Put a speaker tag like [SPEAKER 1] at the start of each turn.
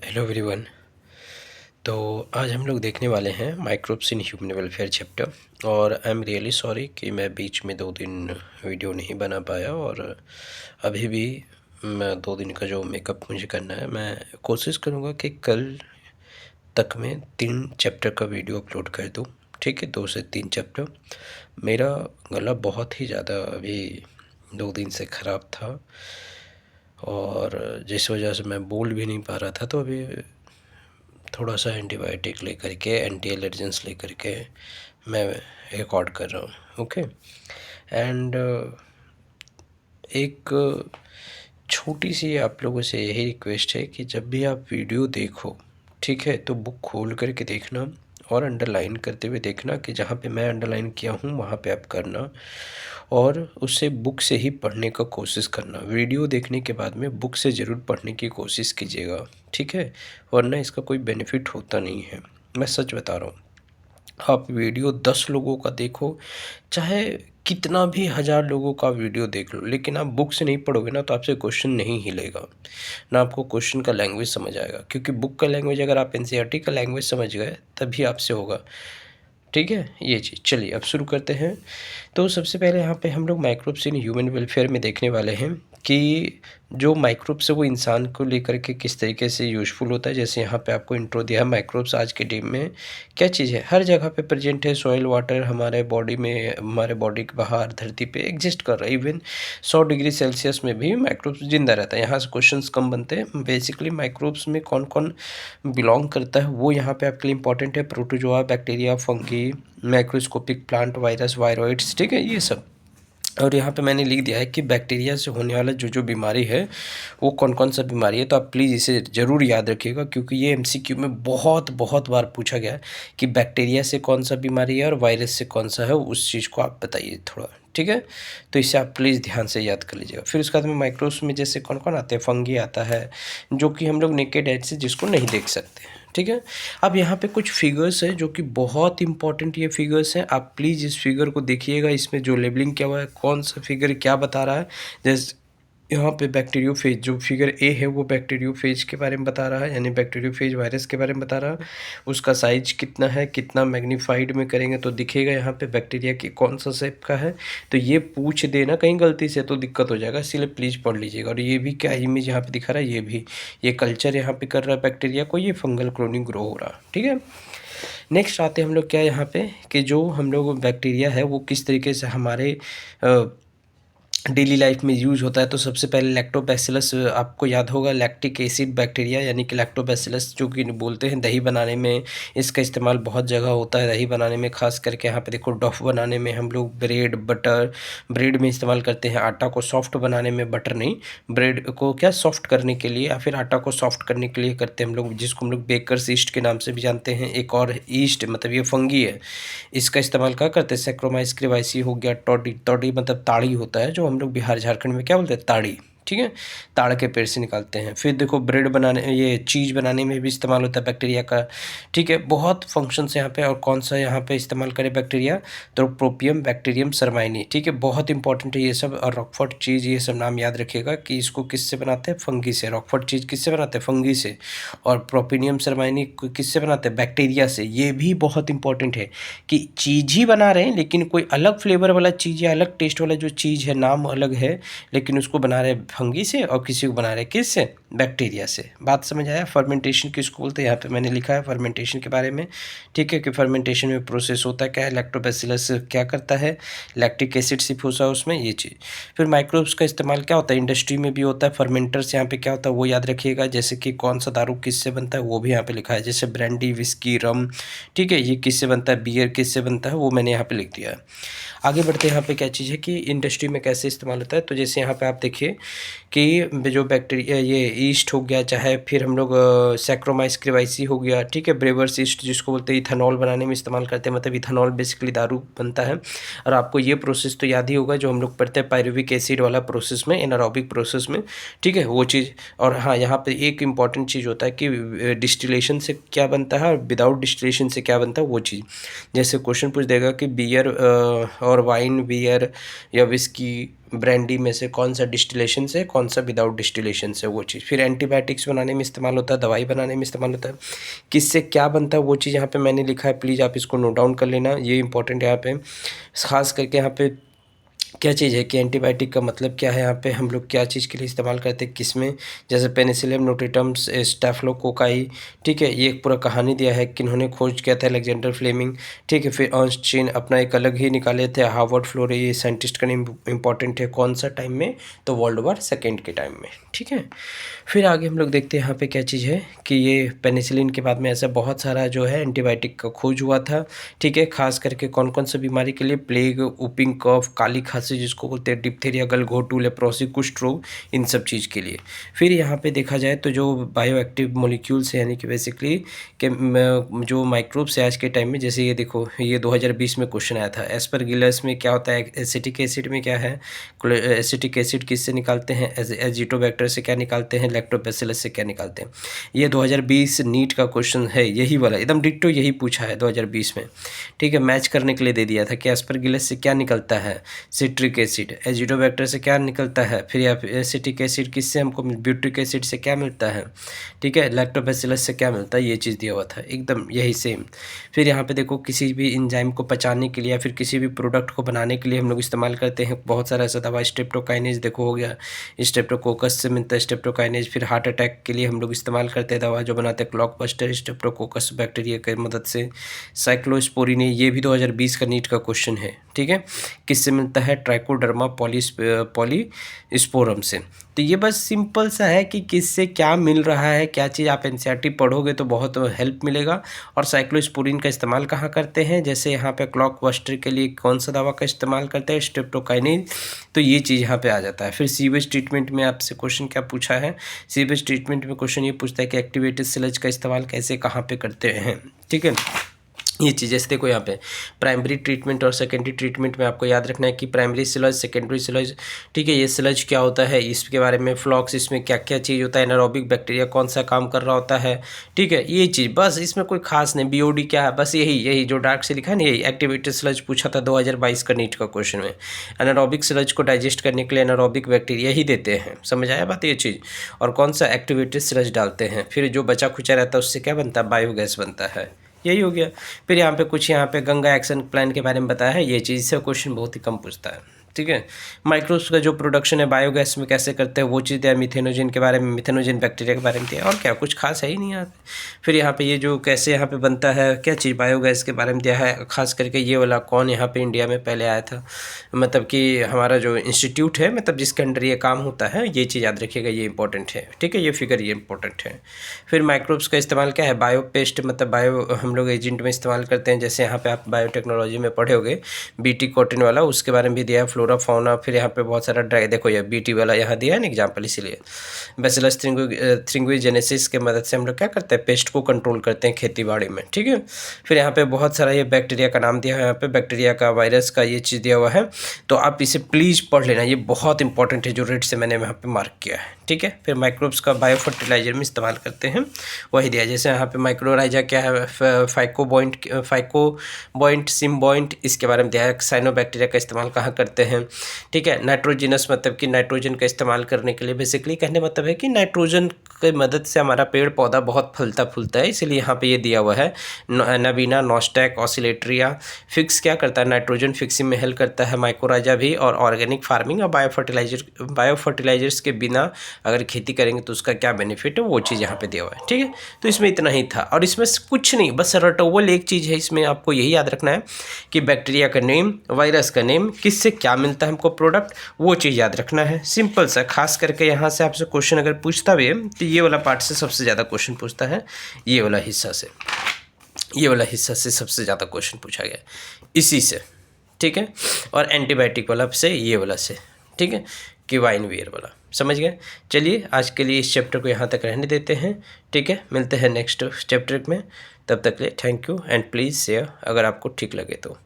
[SPEAKER 1] Hello everyone. तो आज हम लोग देखने वाले हैं microbes in human welfare chapter. और आई एम रियली सॉरी कि मैं बीच में 2 दिन वीडियो नहीं बना पाया। और अभी भी मैं 2 दिन का जो मेकअप मुझे करना है, मैं कोशिश करूँगा कि कल तक में 3 चैप्टर का वीडियो अपलोड कर दूँ। ठीक है, 2 से 3 चैप्टर। मेरा गला बहुत ही ज़्यादा अभी 2 दिन से ख़राब था और जिस वजह से मैं बोल भी नहीं पा रहा था। तो अभी थोड़ा सा एंटीबायोटिक लेकर के, एंटी एलर्जेंस लेकर के मैं रिकॉर्ड कर रहा हूँ। ओके। एंड एक छोटी सी आप लोगों से यही रिक्वेस्ट है कि जब भी आप वीडियो देखो, ठीक है, तो बुक खोल करके देखना और अंडरलाइन करते हुए देखना कि जहाँ पे मैं अंडरलाइन किया हूँ वहाँ पे आप करना, और उससे बुक से ही पढ़ने का कोशिश करना। वीडियो देखने के बाद में बुक से ज़रूर पढ़ने की कोशिश कीजिएगा, ठीक है, वरना इसका कोई बेनिफिट होता नहीं है। मैं सच बता रहा हूँ। आप वीडियो 10 लोगों का देखो, चाहे कितना भी 1000 लोगों का वीडियो देख लो, लेकिन आप बुक से नहीं पढ़ोगे ना तो आपसे क्वेश्चन नहीं हिलेगा, ना आपको क्वेश्चन का लैंग्वेज समझ आएगा। क्योंकि बुक का लैंग्वेज अगर आप एनसीईआरटी का लैंग्वेज समझ गए तभी आपसे होगा। ठीक है, ये चीज़। चलिए अब शुरू करते हैं। तो सबसे पहले यहाँ पे हम लोग माइक्रोब्स इन ह्यूमन वेलफेयर में देखने वाले हैं कि जो माइक्रोब्स है वो इंसान को लेकर के किस तरीके से यूज़फुल होता है। जैसे यहाँ पे आपको इंट्रो दिया है, माइक्रोब्स आज के डेट में क्या चीज़ है, हर जगह पे प्रेजेंट है। सॉइल, वाटर, हमारे बॉडी में, हमारे बॉडी के बाहर धरती पे एग्जिस्ट कर रहा है। इवन 100 डिग्री सेल्सियस में भी माइक्रोब्स जिंदा रहता है। यहाँ से क्वेश्चंस कम बनते हैं। बेसिकली माइक्रोब्स में कौन कौन बिलोंग करता है वो यहाँ पे आपके लिए इंपॉर्टेंट है। Protozoa, bacteria, fungi, microscopic plant, virus, viroids, ठीक है, ये सब। और यहाँ पे मैंने लिख दिया है कि बैक्टीरिया से होने वाला जो जो बीमारी है वो कौन कौन सा बीमारी है। तो आप प्लीज़ इसे ज़रूर याद रखिएगा, क्योंकि ये एमसीक्यू में बहुत बहुत बार पूछा गया है कि बैक्टीरिया से कौन सा बीमारी है और वायरस से कौन सा है, उस चीज़ को आप बताइए थोड़ा। ठीक है, तो इसे आप प्लीज़ ध्यान से याद कर लीजिएगा। फिर उसके बाद में माइक्रोब्स में जैसे कौन कौन आते हैं, फंगी आता है, जो कि हम लोग नेकेड आइज से जिसको नहीं देख सकते। ठीक है, अब यहाँ पे कुछ फिगर्स है जो कि बहुत इंपॉर्टेंट ये फिगर्स हैं। आप प्लीज़ इस फिगर को देखिएगा, इसमें जो लेबलिंग किया हुआ है, कौन सा फिगर क्या बता रहा है। जैसे यहाँ पे बैक्टीरियोफेज, जो फिगर ए है वो बैक्टीरियोफेज के बारे में बता रहा है, यानी बैक्टीरियोफेज वायरस के बारे में बता रहा है। उसका साइज कितना है, कितना मैग्नीफाइड में करेंगे तो दिखेगा यहाँ पे बैक्टीरिया की कौन सा शेप का है। तो ये पूछ देना कहीं गलती से तो दिक्कत हो जाएगा, इसीलिए प्लीज़ पढ़ लीजिएगा। और ये भी क्या इमेज यहाँ पे दिखा रहा है, ये भी ये कल्चर यहाँ पे कर रहा है बैक्टीरिया को, ये फंगल कॉलोनी ग्रो हो रहा है। ठीक है, नेक्स्ट आते हैं हम लोग क्या यहाँ पे कि जो हम लोग बैक्टीरिया है वो किस तरीके से हमारे डेली लाइफ में यूज़ होता है। तो सबसे पहले लैक्टोबैसिलस, आपको याद होगा, लैक्टिक एसिड बैक्टीरिया यानी कि लैक्टोबैसिलस, जो कि बोलते हैं दही बनाने में इसका इस्तेमाल बहुत जगह होता है। दही बनाने में खास करके यहाँ पे देखो, डफ बनाने में हम लोग ब्रेड, बटर, ब्रेड में इस्तेमाल करते हैं। आटा को सॉफ्ट बनाने में, बटर नहीं, ब्रेड को क्या सॉफ्ट करने के लिए या फिर आटा को सॉफ्ट करने के लिए करते हैं हम लोग, जिसको हम लोग बेकर्स ईस्ट के नाम से भी जानते हैं। एक और ईस्ट, मतलब ये फंगी है, इसका इस्तेमाल क्या करते हैं, सैक्रोमाइस क्रिवाइसी हो गया, टोडी, टोडी मतलब ताड़ी होता है, जो हम लोग बिहार झारखंड में क्या बोलते हैं, ताड़ी। ठीक है, ताड़ के पेड़ से निकालते हैं। फिर देखो ब्रेड बनाने, ये चीज़ बनाने में भी इस्तेमाल होता है बैक्टीरिया का। ठीक है, बहुत फंक्शंस यहाँ पे। और कौन सा यहाँ पे इस्तेमाल करें बैक्टीरिया, तो प्रोपियम बैक्टीरियम सरमाइनी। ठीक है, बहुत इंपॉर्टेंट है ये सब। और रॉकफोर्ट चीज़, ये सब नाम याद रखिएगा कि इसको किससे बनाते हैं, फंगी से। रॉकफोर्ट चीज़ किससे बनाते हैं, फंगी से। और प्रोपिनियम सरमाइनी किससे बनाते हैं, बैक्टीरिया से। ये भी बहुत इंपॉर्टेंट है कि चीज़ ही बना रहे हैं लेकिन कोई अलग फ्लेवर वाला चीज़ या अलग टेस्ट वाला जो चीज़ है, नाम अलग है, लेकिन उसको बना रहे हैं फंगी से और किसी को बना रहे हैं किस से, बैक्टीरिया से। बात समझ आया। फर्मेंटेशन किसको बोलते हैं, यहाँ पे मैंने लिखा है फर्मेंटेशन के बारे में। ठीक है, कि फर्मेंटेशन में प्रोसेस होता है क्या है, लैक्टोबैसिलस क्या करता है, लैक्टिक एसिड सिर्फ होता है उसमें, ये चीज़। फिर माइक्रोब्स का इस्तेमाल क्या होता है, इंडस्ट्री में भी होता है। फर्मेंटर्स यहाँ पे क्या होता है वो याद रखिएगा, जैसे कि कौन सा दारू किससे बनता है वो भी यहाँ पे लिखा है, जैसे ब्रांडी, विस्की, रम। ठीक है, ये किससे बनता है, बियर किससे बनता है, वो मैंने यहाँ पे लिख दिया है। आगे बढ़ते हैं। यहाँ पे क्या चीज़ है कि इंडस्ट्री में कैसे इस्तेमाल होता है। तो जैसे यहाँ पे आप देखिए कि जो बैक्टीरिया, ये ईस्ट हो गया, चाहे फिर हम लोग सैक्रोमाइस क्रिवाइसी हो गया, ठीक है, ब्रेवर्स ईस्ट जिसको बोलते हैं, इथेनॉल बनाने में इस्तेमाल करते हैं। मतलब इथेनॉल बेसिकली दारू बनता है। और आपको ये प्रोसेस तो याद ही होगा जो हम लोग पढ़ते हैं पायरुविक एसिड वाला प्रोसेस में, एनारोबिक प्रोसेस में। ठीक है, वो चीज़। और हाँ, यहाँ पे एक इंपॉर्टेंट चीज़ होता है कि डिस्टिलेशन से क्या बनता है और विदाउट डिस्टिलेशन से क्या बनता है, वो चीज़। जैसे क्वेश्चन पूछ देगा कि बियर और वाइन, बियर या विस्की, ब्रांडी में से कौन सा डिस्टिलेशन से, कौन सा विदाउट डिस्टिलेशन से, वो चीज़। फिर एंटीबायोटिक्स बनाने में इस्तेमाल होता है, दवाई बनाने में इस्तेमाल होता है, किससे क्या बनता है वो चीज़ यहाँ पे मैंने लिखा है, प्लीज़ आप इसको नोट डाउन कर लेना, ये इंपॉर्टेंट है यहाँ पे। खास करके यहाँ पे क्या चीज़ है कि एंटीबायोटिक का मतलब क्या है, यहाँ पे हम लोग क्या चीज़ के लिए इस्तेमाल करते हैं, किस में, जैसे पेनिसिलियम नोटेटम्स, स्टेफिलोकोकाई, ठीक है, ये एक पूरा कहानी दिया है किन्होंने खोज किया था, अलेक्जेंडर फ्लेमिंग, ठीक है। फिर अर्नस्ट अपना एक अलग ही निकाले थे, हार्वर्ड फ्लोरे, ये साइंटिस्ट का नेम इंपॉर्टेंट है, कौन सा टाइम में, तो वर्ल्ड वॉर सेकेंड के टाइम में, ठीक है। फिर आगे हम लोग देखते हैं यहाँ पे क्या चीज़ है कि ये पेनिसिलिन के बाद में ऐसा बहुत सारा जो है एंटीबायोटिक का खोज हुआ था, ठीक है। खास करके कौन कौन सा बीमारी के लिए, प्लेग, वूपिंग कफ, काली खांसी जिसको बोलते हैं, डिप्थीरिया, गलघोटू, लेप्रोसी, कुष्ठ रोग, इन सब चीज़ के लिए। फिर यहाँ पे देखा जाए तो जो बायो एक्टिव मोलिक्यूल्स है, यानी कि बेसिकली कि जो माइक्रोब्स है आज के टाइम में, जैसे ये देखो, ये 2020 में क्वेश्चन आया था, एस्परगिलस में क्या होता है, एसिटिक एसिड में क्या है, एसिटिक एसिड किससे निकालते हैं, एजिटोबैक्टर से क्या निकालते हैं, लैक्टोबैसिलस से क्या निकालते हैं। ये 2020 नीट का क्वेश्चन है, यही वाला एकदम डिट्टो यही पूछा है 2020 में, ठीक है। मैच करने के लिए दे दिया था कि एस्परगिलस से क्या निकलता है, सिट्रिक एसिड, एजिटोबैक्टर से क्या निकलता है, फिर या एसिटिक एसिड किससे हमको, ब्यूट्रिक एसिड से क्या मिलता है, ठीक है, लैक्टोबैसिलस से क्या मिलता है, ये चीज़ दिया हुआ था एकदम यही सेम। फिर यहाँ पे देखो, किसी भी एंजाइम को पचाने के लिए या फिर किसी भी प्रोडक्ट को बनाने के लिए हम लोग इस्तेमाल करते हैं बहुत सारा ऐसा दवा, स्ट्रेप्टोकाइनेज देखो हो गया, स्ट्रेप्टोकोकस से मिलता है स्ट्रेप्टोकाइनेज। फिर हार्ट अटैक के लिए हम लोग इस्तेमाल करते हैं दवा जो बनाते हैं क्लॉकबस्टर, स्ट्रेप्टोकोकस बैक्टीरिया की मदद से। साइक्लोस्पोरिन, ये भी 2020 का नीट का क्वेश्चन है, ठीक है, किससे मिलता है, ट्राइकोडर्मा पॉलीस्पोरम से। तो ये बस सिंपल सा है कि किससे क्या मिल रहा है, क्या चीज़, आप एनसीईआरटी पढ़ोगे तो बहुत हेल्प मिलेगा। और साइक्लोस्पोरिन का इस्तेमाल कहाँ करते हैं, जैसे यहाँ पे क्लॉकबस्टर के लिए कौन सा दवा का इस्तेमाल करते हैं, स्ट्रेप्टोकाइनेज, तो ये चीज़ यहाँ पे आ जाता है। फिर सीवेज ट्रीटमेंट में आपसे क्वेश्चन क्या पूछा है, सीवेज ट्रीटमेंट में क्वेश्चन ये पूछता है कि एक्टिवेटेड स्लज का इस्तेमाल कैसे कहाँ पे करते हैं, ठीक है। ये चीज़ जैसे देखो यहाँ पे प्राइमरी ट्रीटमेंट और सेकेंडरी ट्रीटमेंट में आपको याद रखना है कि प्राइमरी स्लज, सेकेंडरी स्लज, ठीक है। ये स्लज क्या होता है, इसके बारे में, फ्लॉक्स, इसमें क्या क्या चीज़ होता है, एनारोबिक बैक्टीरिया कौन सा काम कर रहा होता है, ठीक है, ये चीज़ बस, इसमें कोई खास नहीं। बीओडी क्या है, बस यही जो डार्क से लिखा है ना, यही एक्टिवेटेड स्लज पूछा था 2022 का नीट का क्वेश्चन में। एनारोबिक स्लज को डाइजेस्ट करने के लिए एनारोबिक बैक्टीरिया ही देते हैं, समझ आया बात, ये चीज़। और कौन सा एक्टिवेटेड स्लज डालते हैं, फिर जो बचा खुचा रहता है उससे क्या बनता है, बायोगैस बनता है, यही हो गया। फिर यहाँ पे कुछ यहाँ पे गंगा एक्शन प्लान के बारे में बताया है, ये चीज़ से क्वेश्चन बहुत ही कम पूछता है, ठीक है। माइक्रोब्स का जो प्रोडक्शन है बायोगैस में कैसे करते हैं वो चीज़ दिया, मिथेनोजन के बारे में, मिथेनोजन बैक्टीरिया के बारे में दिया, और क्या कुछ खास है ही नहीं यहाँ पे। फिर यहाँ पे ये जो कैसे यहाँ पे बनता है क्या चीज़, बायोगैस के बारे में दिया है, खास करके ये वाला कौन यहाँ पे इंडिया में पहले आया था, मतलब कि हमारा जो इंस्टीट्यूट है, मतलब जिसके अंडर ये काम होता है, ये चीज़ याद रखिएगा, ये इंपॉर्टेंट है, ठीक है, ये फिगर ये इंपॉर्टेंट है। फिर माइक्रोब्स का इस्तेमाल क्या है, बायोपेस्ट, मतलब बायो हम लोग एजेंट में इस्तेमाल करते हैं, जैसे यहाँ पे आप बायोटेक्नोलॉजी में पढ़े होगे बीटी कॉटन वाला, उसके बारे में भी दिया है, फ्लोरा फौना। फिर यहाँ पे बहुत सारा ड्राई, देखो ये बीटी वाला यहाँ दिया है ना एग्जाम्पल, इसीलिए बैसिलस थ्रिंगोजेनेसिस के मदद से हम लोग क्या करते हैं, पेस्ट को कंट्रोल करते हैं खेती बाड़ी में, ठीक है। फिर यहाँ पे बहुत सारा ये बैक्टीरिया का नाम दिया है, यहाँ पे बैक्टीरिया का, वायरस का, ये चीज़ दिया हुआ है, तो आप इसे प्लीज़ पढ़ लेना, ये बहुत इंपॉर्टेंट है, जो रेड से मैंने यहाँ पे मार्क किया है, ठीक है। फिर माइक्रोब्स का बायो फर्टिलाइजर में इस्तेमाल करते हैं, वही दिया, जैसे यहाँ पे माइक्रोराइजा क्या है, फाइकोबॉइंट, सिम्बॉइंट, इसके बारे में दिया है। साइनोबैक्टीरिया का इस्तेमाल कहाँ करते हैं, ठीक है। नाइट्रोजिनस, मतलब कि नाइट्रोजन का इस्तेमाल करने के लिए, बेसिकली कहने मतलब है कि नाइट्रोजन की मदद से हमारा पेड़ पौधा बहुत फलता फूलता है, इसलिए यहाँ पे ये दिया हुआ है। नवीना, नॉस्टैक, ऑसिलेट्रिया। फिक्स क्या करता है, नाइट्रोजन फिक्सिंग में हेल्प करता है, माइक्रोराइजा भी। और ऑर्गेनिक फार्मिंग और बायो फर्टिलाइजर्स के बिना अगर खेती करेंगे तो उसका क्या बेनिफिट है, वो चीज़ यहाँ पे दिया हुआ है, ठीक है। तो इसमें इतना ही था, और इसमें कुछ नहीं, बस रटोवल एक चीज़ है, इसमें आपको यही याद रखना है कि बैक्टीरिया का नेम, वायरस का नेम, किससे क्या मिलता है हमको प्रोडक्ट, वो चीज़ याद रखना है, सिंपल सा। खास करके यहाँ से आपसे क्वेश्चन अगर पूछता भी है तो ये वाला पार्ट से सबसे ज़्यादा क्वेश्चन पूछता है, ये वाला हिस्सा से, ये वाला हिस्सा से सबसे ज़्यादा क्वेश्चन पूछा गया इसी से, ठीक है। और एंटीबायोटिक वाला से, ये वाला से, ठीक है, कि वाइनवियर वाला, समझ गए। चलिए आज के लिए इस चैप्टर को यहाँ तक रहने देते हैं, ठीक है। मिलते हैं नेक्स्ट चैप्टर में, तब तक के लिए thank you and please share अगर आपको ठीक लगे तो।